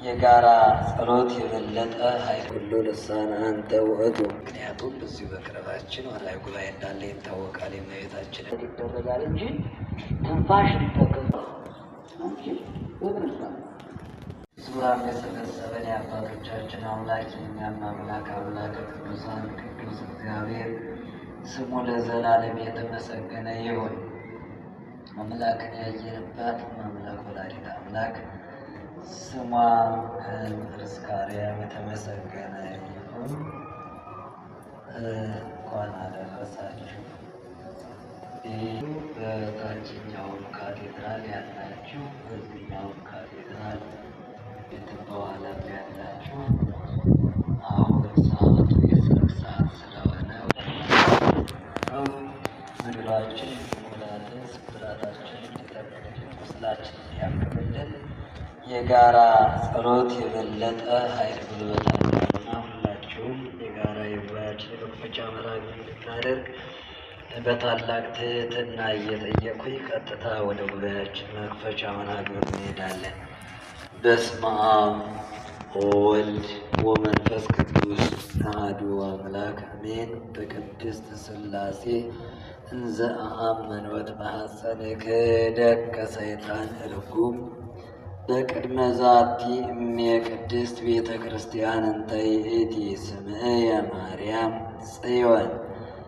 የጋራ ጸሎት የበለጠ ኃይል ሁሉ ልሳን አንተ ውእቱ። ምክንያቱም በዚሁ በቅርባችን ወርኃዊ ጉባኤ እንዳለ ይታወቃል። የእመቤታችንን ይደረጋል እንጂ ትንፋሽ ሊጠቀም ዙራም የሰበሰበን የአባቶቻችን አምላክ የእኛም አምላክ ቅዱሳን ቅዱስ እግዚአብሔር ስሙ ለዘላለም የተመሰገነ ይሁን። አምላክን ያየንባት አምላክ ወላዲተ አምላክ ስሟ እስከ አርያም የተመሰገነ ይሁን። እንኳን አደረሳችሁ። ይህ በታችኛውም ካቴድራል ያላችሁ፣ በዚህኛውም ካቴድራል በኋላም ያላችሁ፣ አሁን ሰዓቱ የሰርክ ሰዓት ስለሆነ ምግባችን ሙላትን ስብራታችን እንዲጠብቅልን ቁስላችን ያክብልን። የጋራ ጸሎት የበለጠ ኃይል ጉልበት አለውና ሁላችሁም የጋራ የጉባኤያችን የመክፈቻ መርሐ ግብር እንድናደርግ በታላቅ ትህትና እየጠየኩኝ ቀጥታ ወደ ጉባኤያችን መክፈቻ መርሐ ግብር እንሄዳለን። በስመ አብ ወወልድ ወመንፈስ ቅዱስ አሐዱ አምላክ አሜን። በቅድስት ሥላሴ እንዘ አአምን ወትማሐፀንከ ደቀ ሰይጣን እልጉም በቅድመ ዛቲ እሜ ቅድስት ቤተ ክርስቲያን እንተ ይእቲ ስምየ ማርያም ጽዮን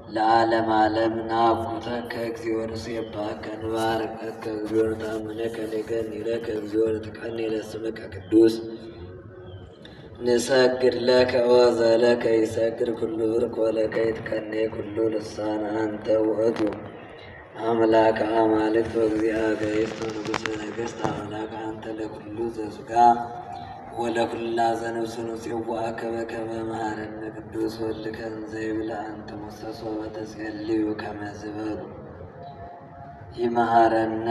ለዓለም ዓለም ናኩተከ እግዚኦ ንሴብሐከ ንባርከከ እግዚኦ ንታምነከ ንገኒለከ እግዚኦ ንጥቀኒ ለስምከ ቅዱስ ንሰግድ ለከ ወዘለከ ይሰግድ ኩሉ ብርክ ወለከ ይትቀነይ ኩሉ ልሳን አንተ ውእቱ አምላከ አማልክት ወእግዚአ ገይስት ንጉሠ ነገሥት አምላከ አንተ ለኩሉ ዘሥጋ ወለኩላ ዘነፍስ ንጽዋከ በከመ መሐረነ ቅዱስ ወልድከ እንዘ ይብላ አንተ ሙሰሶ በተጼልዩ ከመ ዝበሉ ይመሐረነ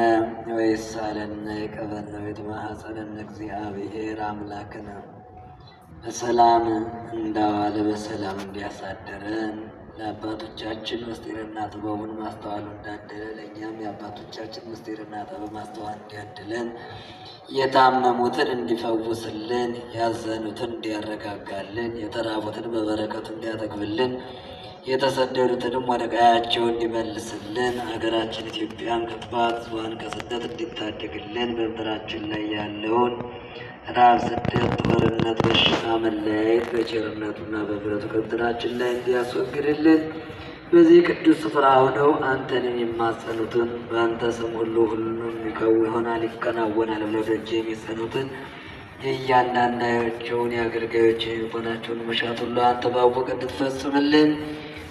ወይሳለነ ይቀበልነ ወይትማሐፀነነ እግዚአብሔር አምላክነ በሰላም እንዳዋለ በሰላም እንዲያሳደረን ለአባቶቻችን ምስጢርና ጥበቡን ማስተዋሉ እንዳደለ ለእኛም የአባቶቻችን ምስጢርና ጥበብ ማስተዋል እንዲያድለን የታመሙትን እንዲፈውስልን ያዘኑትን እንዲያረጋጋልን የተራቡትን በበረከቱ እንዲያጠግብልን የተሰደዱትንም ወደ ቀያቸው እንዲመልስልን ሀገራችን ኢትዮጵያን ከጥፋት ሕዝቧን ከስደት እንዲታደግልን በምድራችን ላይ ያለውን ራብ፣ ስደት፣ ጦርነት፣ በሽታ፣ መለያየት በቸርነቱና በምሕረቱ ከምድራችን ላይ እንዲያስወግድልን በዚህ ቅዱስ ስፍራ ሆነው አንተን የሚማጸኑትን በአንተ ስም ሁሉም ይሆናል ይከናወናል ብለው ደጅ የሚጸኑትን የእያንዳንዳቸውን የአገልጋዮችን ልቦናቸውን መሻት ሁሉ አንተ ባወቅ እንድትፈጽምልን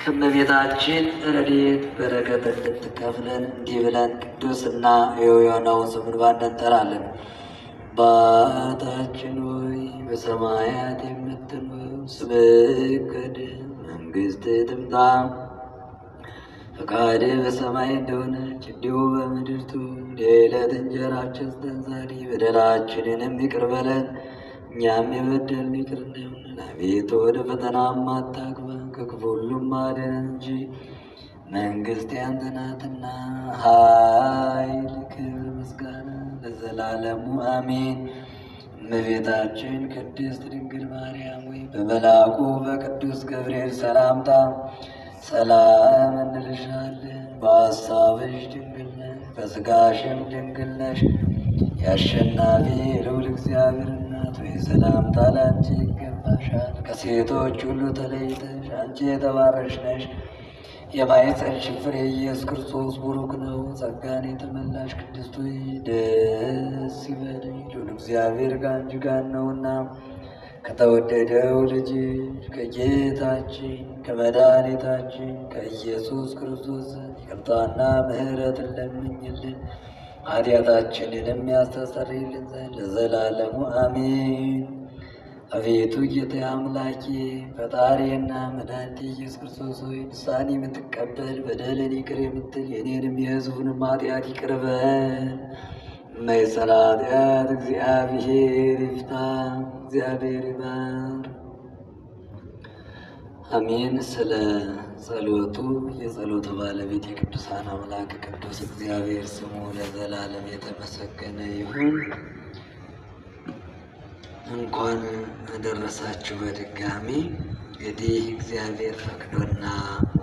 ከእመቤታችን ረድኤት በረከት እንድትከፍለን እንዲህ ብለን ቅዱስና ሕያው የሆነውን ስሙን እንጠራለን። አባታችን ሆይ በሰማያት የምትኖር ስምህ ይቀደስ፣ መንግሥትህ ትምጣ፣ ፈቃድህ በሰማይ እንደሆነች እንዲሁ በምድር ትሁን። የዕለት እንጀራችንን ስጠን ዛሬ፣ በደላችንንም ይቅር በለን እኛም የበደሉንን ይቅር እንደምንል፣ አቤቱ ወደ ፈተናም አታግባን ከክፉ ሁሉም አድነን እንጂ መንግሥት ያንተ ናትና ኃይል፣ ክብር፣ ምስጋና ለዘላለሙ አሜን። እመቤታችን ቅድስት ድንግል ማርያም ሆይ በመልአኩ በቅዱስ ገብርኤል ሰላምታ ሰላም እንልሻለን። በሐሳብሽ ድንግል ነሽ፣ በሥጋሽም ድንግል ነሽ። የአሸናፊ ልዑል እግዚአብሔር እናት ሆይ ሰላምታ ላንቺ ይገባሻል። ከሴቶች ሁሉ ተለይተሽ አንቺ የተባረክሽ ነሽ። የማኅፀንሽ ፍሬ ኢየሱስ ክርስቶስ ቡሩክ ነው። ጸጋን የተመላሽ ቅድስት ሆይ ደስ ይበልሽ፣ ልዑል እግዚአብሔር ከአንቺ ጋር ነውና ከተወደደው ልጅሽ ከጌታችን ከመድኃኒታችን ከኢየሱስ ክርስቶስ ይቅርታና ምሕረትን ለምኝልን ኃጢአታችንንም ያስተሰርይልን ዘንድ ለዘላለሙ አሜን። አቤቱ ጌታዬ አምላኬ ፈጣሪና መድኃኒቴ ኢየሱስ ክርስቶስ ሆይ ንስሐን የምትቀበል በደልን ይቅር የምትል የኔንም የሕዝቡንም ኃጢአት ይቅር በል። የማይሰራ ኃጢአት እግዚአብሔር ይፍታ። እግዚአብሔር ይማር። አሜን። ስለ ጸሎቱ የጸሎቱ ባለቤት የቅዱሳን አምላክ ቅዱስ እግዚአብሔር ስሙ ለዘላለም የተመሰገነ ይሁን። እንኳን አደረሳችሁ በድጋሚ። እንግዲህ እግዚአብሔር ፈቅዶና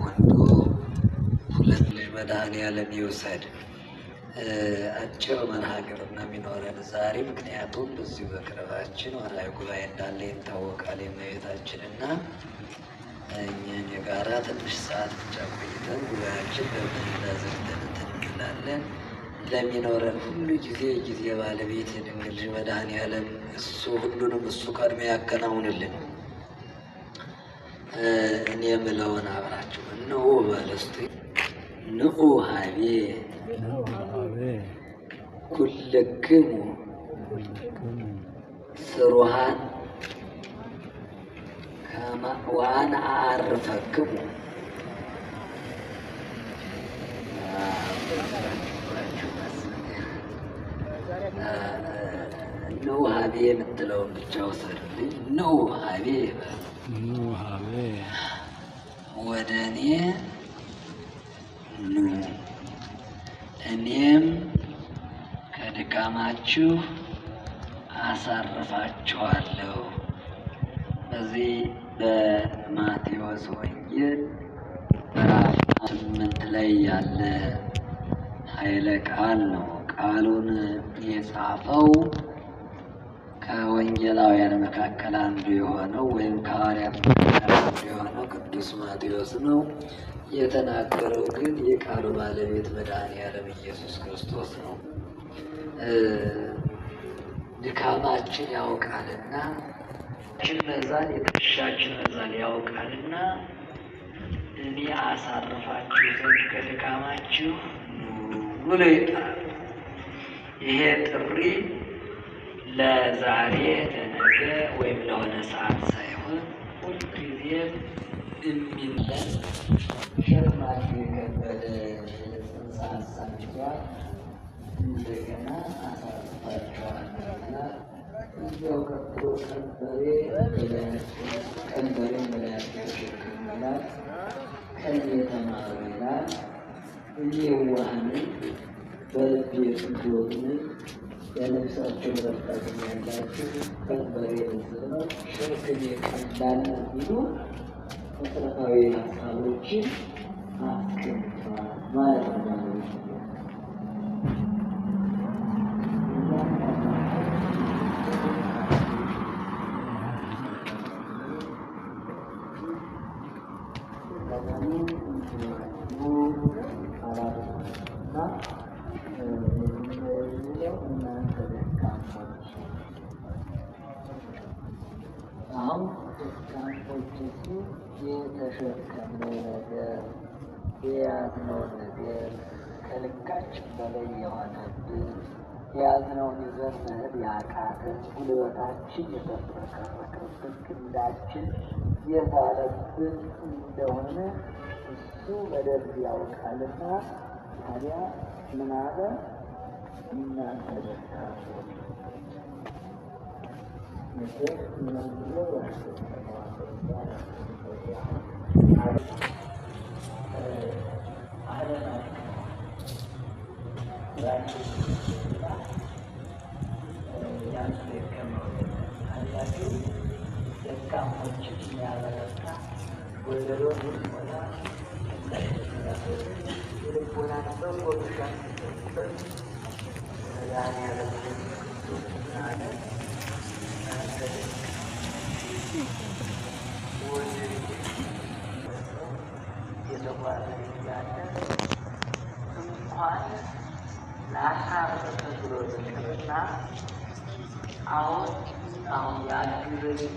ወንዶ ሁለት መድኃኔዓለም ይውሰድ። አጭር መርሃ ግብር ነው የሚኖረን ዛሬ። ምክንያቱም በዚሁ በቅርባችን ወርሃዊ ጉባኤ እንዳለ ይታወቃል። የእመቤታችንና እኛን የጋራ ትንሽ ሰዓት ብቻ ቆይተን ጉባኤያችን በመላ ዘግተን እንላለን። ለሚኖረን ሁሉ ጊዜ ባለቤት የድንግል መድኃኔዓለም እሱ ሁሉንም እሱ ቀድሞ ያከናውንልን። እኔ የምለውን አብራችሁ እነሆ በለስቱ ንዑ ሀቤ ኩልክሙ ስሩሃን ወአነ አዕርፈክሙ። ንዑ ሀቤ የምትለውን ብቻ ውሰዱልኝ። ንዑ ሀቤ ወደ እኔ ኑ፣ እኔም ከድካማችሁ አሳርፋችኋለሁ። በዚህ በማቴዎስ ወንጌል ምዕራፍ 8 ላይ ያለ ኃይለ ቃል ነው። ቃሉን የጻፈው ከወንጌላውያን መካከል አንዱ የሆነው ወይም ከሐዋርያት መካከል አንዱ የሆነው ቅዱስ ማቴዎስ ነው። የተናገረው ግን የቃሉ ባለቤት መድኃኔዓለም ኢየሱስ ክርስቶስ ነው። ድካማችን ያውቃልና መዛል የትከሻችን መዛል ያውቃልና እኔ አሳርፋችሁ ዘንድ ከድካማችሁ ብሎ ይጠራል። ይሄ ጥሪ ለዛሬ ለነገ ወይም ለሆነ ሰዓት ሳይሆን ሁልጊዜም የሚለን ሸክማችሁ የከበደ ጽንሰ ሀሳብ ይዟል። እንደገና አሳርፋችኋለሁና እዚያው ቀጥሎ ቀንበሬን በላያችሁ ተሸከሙ ይላል። ከእኔ ተማሩ ይላል። እኔ የዋህ ነኝ በልቤ ትሑት ነኝ፣ ለነፍሳችሁ ዕረፍት ታገኛላችሁ፣ ቀንበሬ ልዝብ ነው ሸክሜ ቀላል ነው ቢሉ መሰረታዊ ሀሳቦችን አስቀምጧል ማለት ነው። የተሸከምነው ነገር የያዝነው ነገር ከልካችን በላይ የሆነብን የያዝነውን ይዘን መሄድ ያቃተን ጉልበታችን የተፍረከረከብን ክንዳችን የዛለብን እንደሆነ እሱ በደንብ ያውቃልና ታዲያ ምን አለ? እናንተ ደካሞች ደካሞችን የሚያበረታ ወደሮን ሆና ልቦና በቦሻ መድኃኔዓለም የተጓዘ ያለ እንኳን ላሳረፈ ብሎ ዝቅርና አሁን ያግዘኝ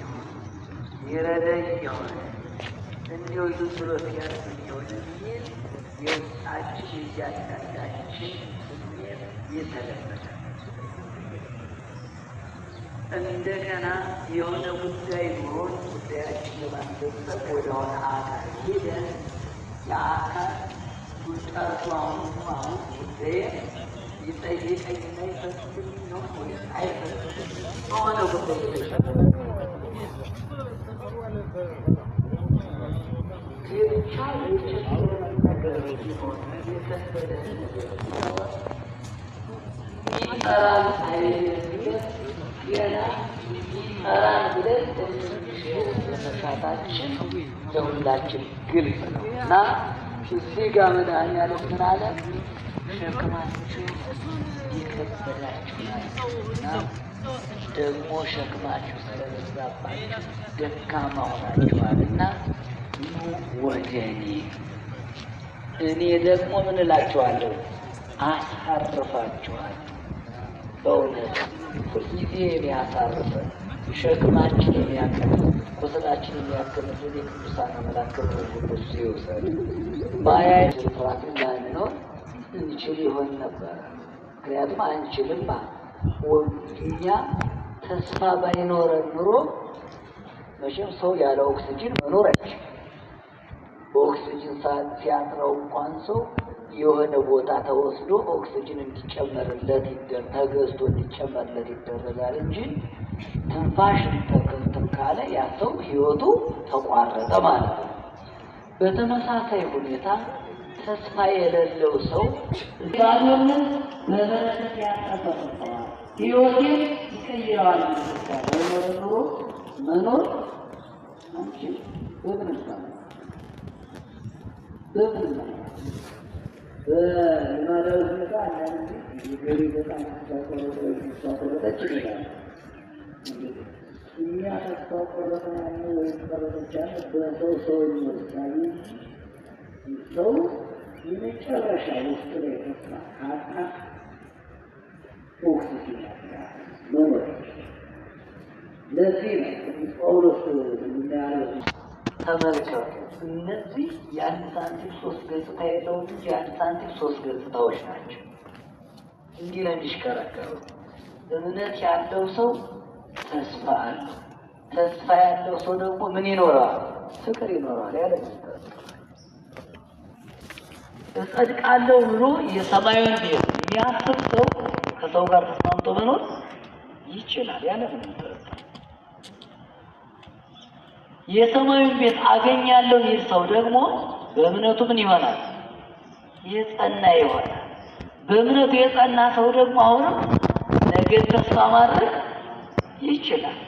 ይረዳኝ የሆነ እንዲሁ ዝም ብሎ ሲያርፍ የሆነ የውስጣችን እያንዳንዳችን ስሜት የተለመደ እንደገና የሆነ ጉዳይ ኖሮን ጉዳያችን ለማስፈጸም ወደሆነ አካል ሄደን የአካል ጠርቶ አሁን ጉዳይ ይጠይቀኝና ይፈጽምልኝ ነው ወይ አይፈጽምም? በሆነ ጉዳይ ብቻ የቸገረ ነገር ሲሆን የከበደ ነገር ሲሆን ይጠራል አይደለም ገና ይፈራል ብለን መነሳታችን ለሁላችን ግልጽ ነው እና እዚህ ጋር መድኃኒዓለም ምን አለ? ሸክማችሁ የከበዳችሁ እና ደግሞ ሸክማችሁ ስለበዛባችሁ ደካማ ሆናችኋልና ኑ ወደ እኔ ደግሞ ምን እላችኋለሁ? አሳርፋችኋለሁ። በእውነት ሁልጊዜ የሚያሳርፈን ሸክማችን የሚያቀል ቁስላችን የሚያክምልን የቅዱሳን አምላክ ክብር ሁሉ እሱ ይውሰድ። ባያይ ፍራትን ላንኖር እንችል ይሆን ነበረ። ምክንያቱም አንችልማ። እኛ ተስፋ ባይኖረን ኑሮ መቼም ሰው ያለ ኦክሲጅን መኖር አይችልም። በኦክሲጅን ሲያጥረው እንኳን ሰው የሆነ ቦታ ተወስዶ ኦክሲጅን እንዲጨመርለት ተገዝቶ እንዲጨመርለት ይደረጋል እንጂ ትንፋሽ ተከልተም ካለ ያ ሰው ሕይወቱ ተቋረጠ ማለት ነው። በተመሳሳይ ሁኔታ ተስፋ የሌለው ሰው እግዚአብሔርን በበረከት ያጠፋዋል፣ ሕይወቴን ይቀይረዋል። ኑሮ መኖር አንችል በምን በልማዳዊ ሁኔታ አንዳንድ ገሪ በጣም ተቆረጠች ይላል። እኛ ተስፋ ቆረጠ ያለ ወይም ቆረጠች ያለ በሰው ይመስላል። ሰው የመጨረሻ ውስጥ ላይ ተስፋ ካጣ ኦክሲጅን መኖር ለዚህ ነው ቅዱስ ጳውሎስ እንዳለው ተመልከቱ፣ እነዚህ የአንድ ሳንቲም ሶስት ገጽታ የለውም እንጂ የአንድ ሳንቲም ሶስት ገጽታዎች ናቸው። እንዲህ ነው የሚሽከረከሩ። እምነት ያለው ሰው ተስፋ አለው። ተስፋ ያለው ሰው ደግሞ ምን ይኖረዋል? ፍቅር ይኖረዋል። ያለ እጸድቃለሁ ብሎ የሰማዩን ቤት የሚያስብ ሰው ከሰው ጋር ተስማምቶ መኖር ይችላል። ያለ የሰማዩን ቤት አገኛለሁ ይህ ሰው ደግሞ በእምነቱ ምን ይሆናል? የጸና ይሆናል። በእምነቱ የጸና ሰው ደግሞ አሁንም ነገ ተስፋ ማድረግ ይችላል።